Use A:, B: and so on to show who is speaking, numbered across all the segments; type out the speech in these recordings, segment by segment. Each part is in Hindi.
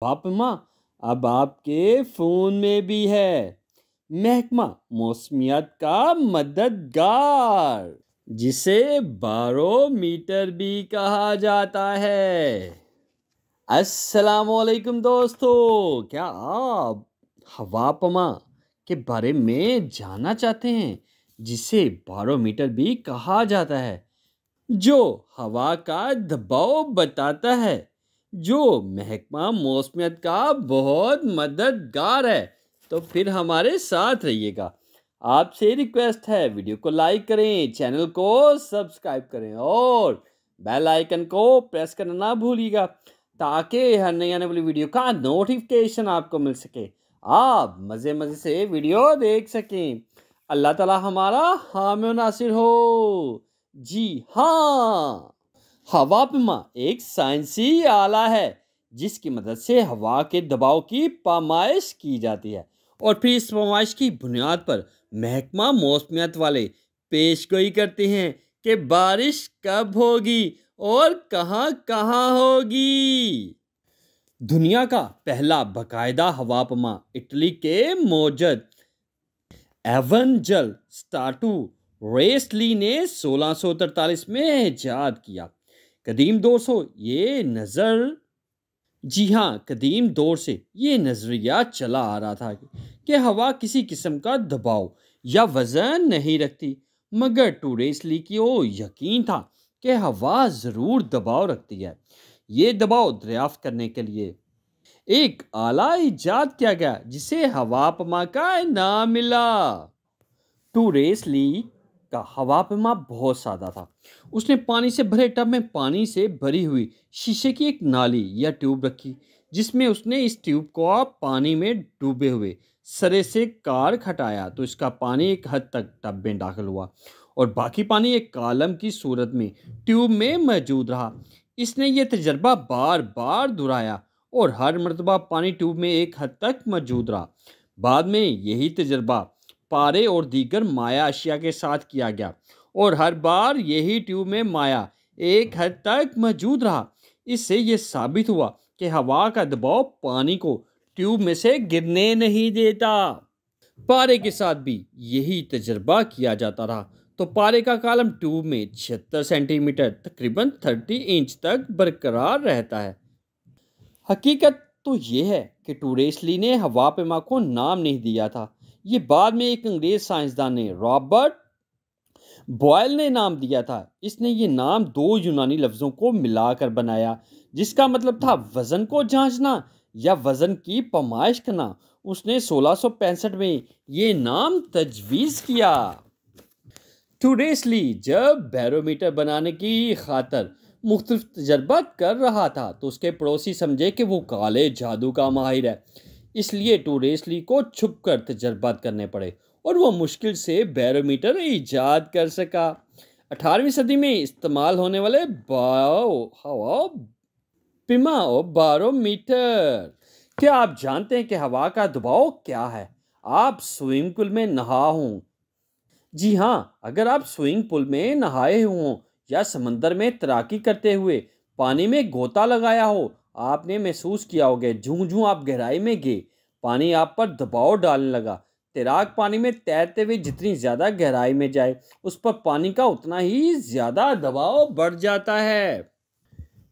A: पापा अब आपके फोन में भी है महकमा मौसमियत का मददगार, जिसे बारोमीटर भी कहा जाता है। अस्सलामुअलैकुम दोस्तों, क्या आप हवापमा के बारे में जानना चाहते हैं, जिसे बारोमीटर भी कहा जाता है, जो हवा का दबाव बताता है, जो महकमा मौसमियत का बहुत मददगार है। तो फिर हमारे साथ रहिएगा। आपसे रिक्वेस्ट है, वीडियो को लाइक करें, चैनल को सब्सक्राइब करें और बेल आइकन को प्रेस करना ना भूलिएगा, ताकि हर नई आने वाली वीडियो का नोटिफिकेशन आपको मिल सके, आप मज़े मज़े से वीडियो देख सकें। अल्लाह ताला हमारा हामी नासिर हो। जी हाँ, हवापमा एक साइंसी आला है, जिसकी मदद से हवा के दबाव की पैमाइश की जाती है और फिर इस पैमाइश की बुनियाद पर महकमा मौसमियत वाले पेशगोई करते हैं कि बारिश कब होगी और कहाँ कहाँ होगी। दुनिया का पहला बाकायदा हवापमा इटली के मौजूद एवंजल स्टाटू रेसली ने 1643 में इजाद किया। कदीम दौर से ये नज़र जी हाँ, कदीम दौर से ये नज़रिया चला आ रहा था कि हवा किसी किस्म का दबाव या वज़न नहीं रखती, मगर टूरेसली को यकीन था कि हवा ज़रूर दबाव रखती है। ये दबाव दरियाफ्त करने के लिए एक आला इजाद किया गया, जिसे हवापमा का नाम मिला। टूरेसली का हवापमा बहुत सादा था। उसने पानी से भरे टब में पानी से भरी हुई शीशे की एक नाली या ट्यूब रखी, जिसमें उसने इस ट्यूब को पानी में डूबे हुए सरे से कार्क हटाया तो इसका पानी एक हद तक टब में दाखिल हुआ और बाकी पानी एक कॉलम की सूरत में ट्यूब में मौजूद रहा। इसने ये तजर्बा बार बार दोहराया और हर मरतबा पानी ट्यूब में एक हद तक मौजूद रहा। बाद में यही तजर्बा पारे और दीगर माया अशिया के साथ किया गया और हर बार यही ट्यूब में माया एक हद तक मौजूद रहा। इससे यह साबित हुआ कि हवा का दबाव पानी को ट्यूब में से गिरने नहीं देता। पारे के साथ भी यही तजर्बा किया जाता रहा तो पारे का कॉलम ट्यूब में 76 सेंटीमीटर तकरीबन 30 इंच तक बरकरार रहता है। हकीकत तो यह है कि टूरेसली ने हवापमा को नाम नहीं दिया था, ये बाद में एक अंग्रेज साइंसदान ने रॉबर्ट बॉयल ने नाम दिया था। इसने ये नाम दो यूनानी लफ्ज़ों को मिलाकर बनाया, जिसका मतलब था वज़न को जांचना या वज़न की पैमाइश करना। उसने 1665 में ये नाम तजवीज़ किया। टूरेसली जब बैरोमीटर बनाने की खातर मुख्तलिफ तजर्बा कर रहा था तो उसके पड़ोसी समझे कि वो काले जादू का माहिर है, इसलिए टूरेसली को छुप कर तजर्बात करने पड़े और वो मुश्किल से बैरोमीटर ईजाद कर सका। 18वीं सदी में इस्तेमाल होने वाले हवा पिमा और बारोमीटर। क्या आप जानते हैं कि हवा का दबाव क्या है? आप स्विमिंग पूल में नहा हूँ। जी हाँ, अगर आप स्विमिंग पूल में नहाए हों या समंदर में तैराकी करते हुए पानी में गोता लगाया हो, आपने महसूस किया होगा जूं जूं आप गहराई में गए पानी आप पर दबाव डालने लगा। तैराक पानी में तैरते हुए जितनी ज़्यादा गहराई में जाए उस पर पानी का उतना ही ज़्यादा दबाव बढ़ जाता है।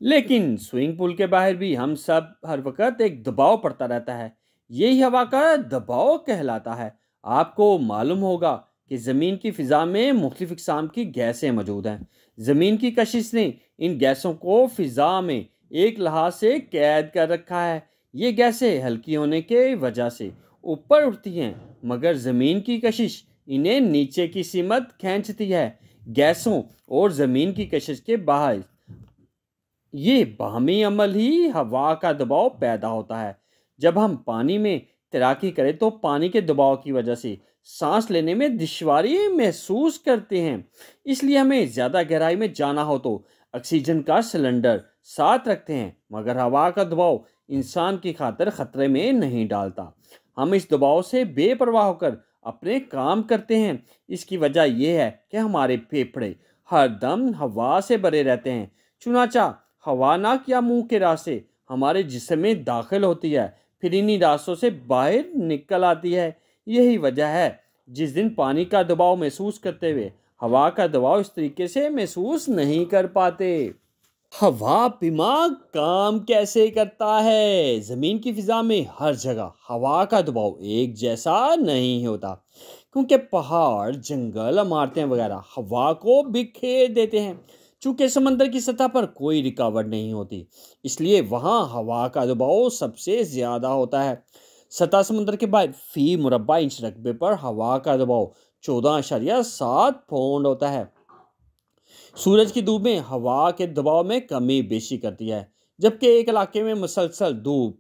A: लेकिन स्विमिंग पूल के बाहर भी हम सब हर वक्त एक दबाव पड़ता रहता है, यही हवा का दबाव कहलाता है। आपको मालूम होगा कि ज़मीन की फ़िज़ा में मुख्तलिफ़ इक़साम की गैसें मौजूद हैं। ज़मीन की कशिश ने इन गैसों को फ़िज़ा में एक लिहाज से कैद कर रखा है। ये गैसें हल्की होने की वजह से ऊपर उठती हैं, मगर ज़मीन की कशिश इन्हें नीचे की सिमत खींचती है। गैसों और ज़मीन की कशिश के बाहर ये बाहमी अमल ही हवा का दबाव पैदा होता है। जब हम पानी में तैराकी करें तो पानी के दबाव की वजह से सांस लेने में दुश्वारी महसूस करते हैं, इसलिए हमें ज़्यादा गहराई में जाना हो तो ऑक्सीजन का सिलेंडर साथ रखते हैं, मगर हवा का दबाव इंसान की खातिर ख़तरे में नहीं डालता। हम इस दबाव से बेपरवाह होकर अपने काम करते हैं। इसकी वजह यह है कि हमारे फेफड़े हर दम हवा से भरे रहते हैं। चुनाचा हवा नाक या मुंह के रास्ते हमारे जिस्म में दाखिल होती है, फिर इन्हीं रास्तों से बाहर निकल आती है। यही वजह है जिस दिन पानी का दबाव महसूस करते हुए हवा का दबाव इस तरीके से महसूस नहीं कर पाते। हवा पिमा काम कैसे करता है? जमीन की फिजा में हर जगह हवा का दबाव एक जैसा नहीं होता, क्योंकि पहाड़, जंगल, इमारतें वगैरह हवा को बिखेर देते हैं। चूंकि समंदर की सतह पर कोई रुकावट नहीं होती, इसलिए वहाँ हवा का दबाव सबसे ज़्यादा होता है। सतह समंदर के बाहर फी मुरब्बा इंच रकबे पर हवा का दबाव 14.7 पौंड होता है। सूरज की धूप में हवा के दबाव में कमी बेशी करती है, जबकि एक इलाके में मुसलसल धूप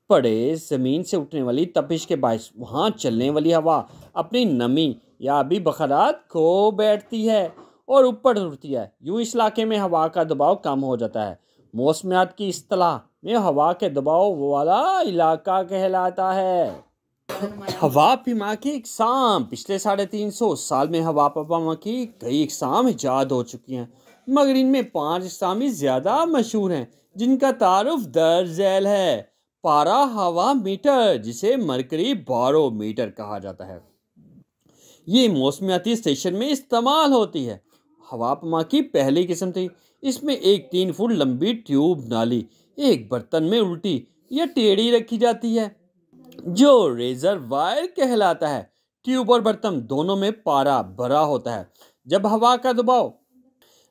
A: पड़े जमीन से उठने वाली तपिश के बायस वहाँ चलने वाली हवा अपनी नमी या भी बखरात खो बैठती है और ऊपर उड़ती है। यूं इस इलाके में हवा का दबाव कम हो जाता है। मौसमियात की इस्तिलाह में हवा के दबाव वाला इलाका कहलाता है। हवा पिमा की इकसाम पिछले 350 साल में हवा पिमा की कई इकसाम ईजाद हो चुकी हैं, मगर इनमें 5 इकसाम ही ज़्यादा मशहूर हैं जिनका तारुफ दर्ज झैल है। पारा हवा मीटर, जिसे मरकरी बारोमीटर कहा जाता है, ये मौसमियाती स्टेशन में इस्तेमाल होती है। हवा पिमा की पहली किस्म थी। इसमें एक 3 फुट लंबी ट्यूब नाली एक बर्तन में उल्टी या टेढ़ी रखी जाती है, जो रेजर वायर कहलाता है। ट्यूब और बर्तन दोनों में पारा भरा होता है। जब हवा का दबाव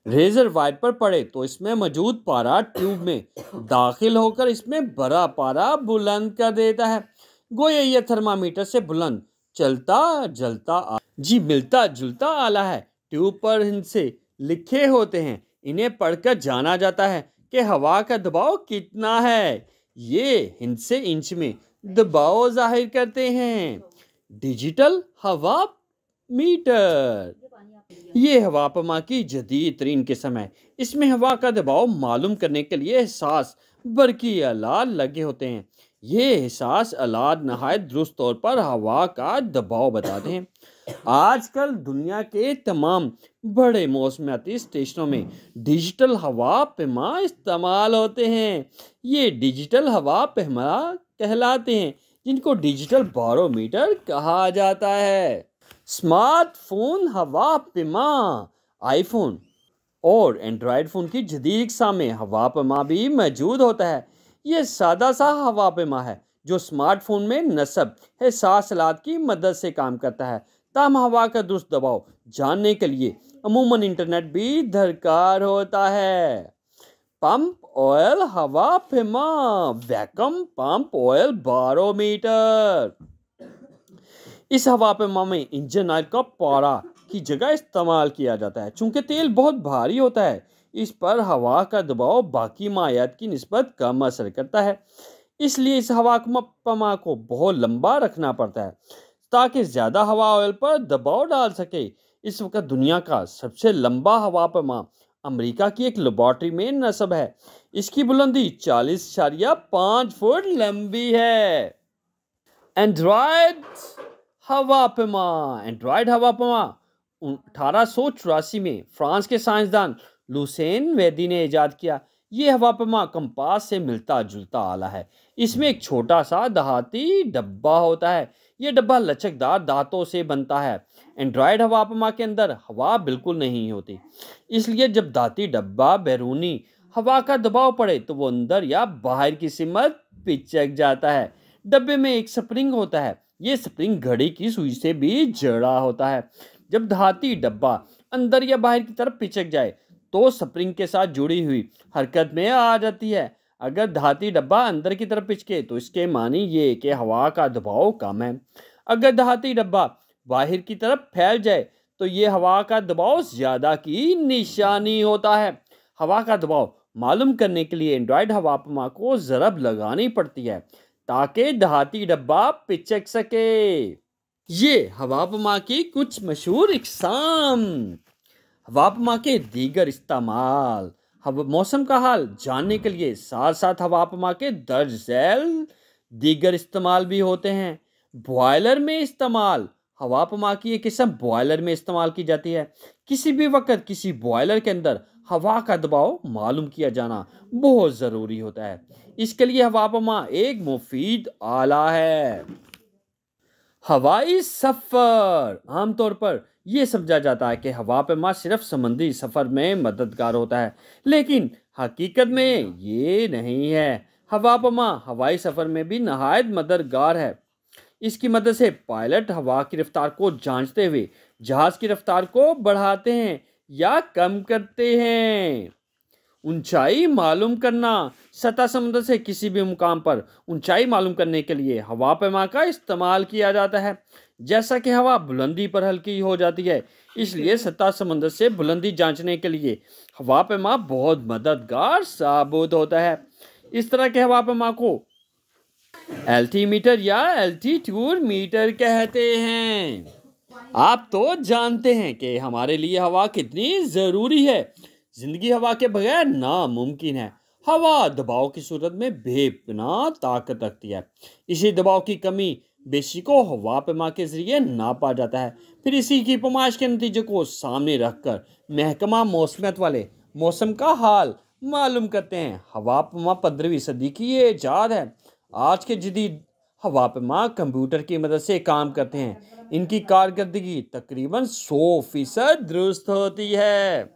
A: रेजर वायर पर पड़े तो इसमें मौजूद पारा ट्यूब में दाखिल होकर इसमें भरा पारा बुलंद कर देता है। गोया यह थर्मामीटर से बुलंद चलता जलता जी मिलता जुलता आला है। ट्यूब पर इनसे लिखे होते हैं, इन्हें पढ़कर जाना जाता है कि हवा का दबाव कितना है। ये हिंद से इंच में दबाव जाहिर करते हैं। डिजिटल हवा मीटर, ये हवा पिमा की जदीद तरीन किस्म है। इसमें हवा का दबाव मालूम करने के लिए एहसास बरकी आलात लगे होते हैं। ये एहसास आलात नहायत दुरुस्त तौर पर हवा का दबाव बताते हैं। आजकल दुनिया के तमाम बड़े मौसमियाती स्टेशनों में डिजिटल हवा पिमा इस्तेमाल होते हैं। ये डिजिटल हवा पिमा कहलाते हैं, जिनको डिजिटल बारोमीटर कहा जाता है। स्मार्टफोन हवा पिमा, आईफोन और एंड्रॉयड फ़ोन की जदीद इक़साम में हवा पिमा भी मौजूद होता है। यह सादा सा हवा पिमा है जो स्मार्टफोन में नस्ब एहसास आलात की मदद से काम करता है। ताहम हवा का दुरुस्त दबाव जानने के लिए अमूमन इंटरनेट भी दरकार होता है। पंप ऑयल हवा पिमा, वैक्यूम पंप ऑयल बारोमीटर, इस हवा पिमा में इंजन ऑयल का पारा की जगह इस्तेमाल किया जाता है। चूंकि तेल बहुत भारी होता है, इस पर हवा का दबाव बाकी मायात की निस्बत कम असर करता है। इसलिए इस हवा पिमा को बहुत लंबा रखना पड़ता है ताकि ज़्यादा हवा ऑयल पर दबाव डाल सके। इस वक्त दुनिया का सबसे लंबा हवा पिमा अमेरिका की एक लेबॉर्ट्री में नस्ब है। इसकी बुलंदी 40.5 फुट लंबी है। एंड्रॉयड हवा पिमा, एंड्रॉयड हवा पिमा 1884 में फ्रांस के साइंसदान लुसेन वेदी ने इजाद किया। ये हवा पिमा कंपास से मिलता जुलता आला है। इसमें एक छोटा सा दहाती डब्बा होता है। यह डब्बा लचकदार दांतों से बनता है। एंड्रॉयड हवा पिमा के अंदर हवा बिल्कुल नहीं होती, इसलिए जब दाती डब्बा बैरूनी हवा का दबाव पड़े तो वो अंदर या बाहर की सिमत पिचक जाता है। डब्बे में एक स्प्रिंग होता है। ये स्प्रिंग घड़ी की सुई से भी जड़ा होता है। जब धाती डब्बा अंदर या बाहर की तरफ पिचक जाए तो स्प्रिंग के साथ जुड़ी हुई हरकत में आ जाती है। अगर धाती डब्बा अंदर की तरफ पिचके तो इसके मानी ये कि हवा का दबाव कम है। अगर धाती डब्बा बाहर की तरफ फैल जाए तो ये हवा का दबाव ज़्यादा की निशानी होता है। हवा का दबाव मालूम करने के लिए एंड्रॉयड हवा पिमा को ज़रब लगानी पड़ती है ताकि धाती डब्बा पिचक सके। ये हवा पिमा की कुछ मशहूर इक़साम। हवा पिमा के दीगर इस्तेमाल, मौसम का हाल जानने के लिए साथ साथ हवा पिमा के दर्ज झैल दीगर इस्तेमाल भी होते हैं। बॉयलर में इस्तेमाल, हवा पिमा की एक किस्म बॉयलर में इस्तेमाल की जाती है। किसी भी वक्त किसी बॉयलर के अंदर हवा का दबाव मालूम किया जाना बहुत ज़रूरी होता है। इसके लिए हवापमा एक मुफीद आला है। हवाई सफ़र आमतौर पर यह समझा जाता है कि हवापमा सिर्फ समुद्री सफ़र में मददगार होता है, लेकिन हकीकत में ये नहीं है। हवापमा हवाई सफ़र में भी नहायत मददगार है। इसकी मदद से पायलट हवा की रफ्तार को जांचते हुए जहाज की रफ्तार को बढ़ाते हैं या कम करते हैं। ऊंचाई मालूम करना, सतह समुद्र से किसी भी मुकाम पर ऊंचाई मालूम करने के लिए हवापैमा का इस्तेमाल किया जाता है। जैसा कि हवा बुलंदी पर हल्की हो जाती है, इसलिए सतह समुद्र से बुलंदी जांचने के लिए हवापैमा बहुत मददगार साबित होता है। इस तरह के हवापैमा को एल्टीमीटर या एल्टीट्यूड मीटर कहते हैं। आप तो जानते हैं कि हमारे लिए हवा कितनी ज़रूरी है। जिंदगी हवा के बगैर नामुमकिन है। हवा दबाव की सूरत में बेपनाह ताकत रखती है। इसी दबाव की कमी बेशी को हवा पैमा के जरिए नापा जाता है। फिर इसी की पैमाइश के नतीजे को सामने रखकर महकमा मौसमियत वाले मौसम का हाल मालूम करते हैं। हवा पैमा 15वीं सदी की ये इजाद है। आज के जदीद हवा पैमा कंप्यूटर की मदद से काम करते हैं। इनकी कारकर्दगी तकरीबन 100% दुरुस्त होती है।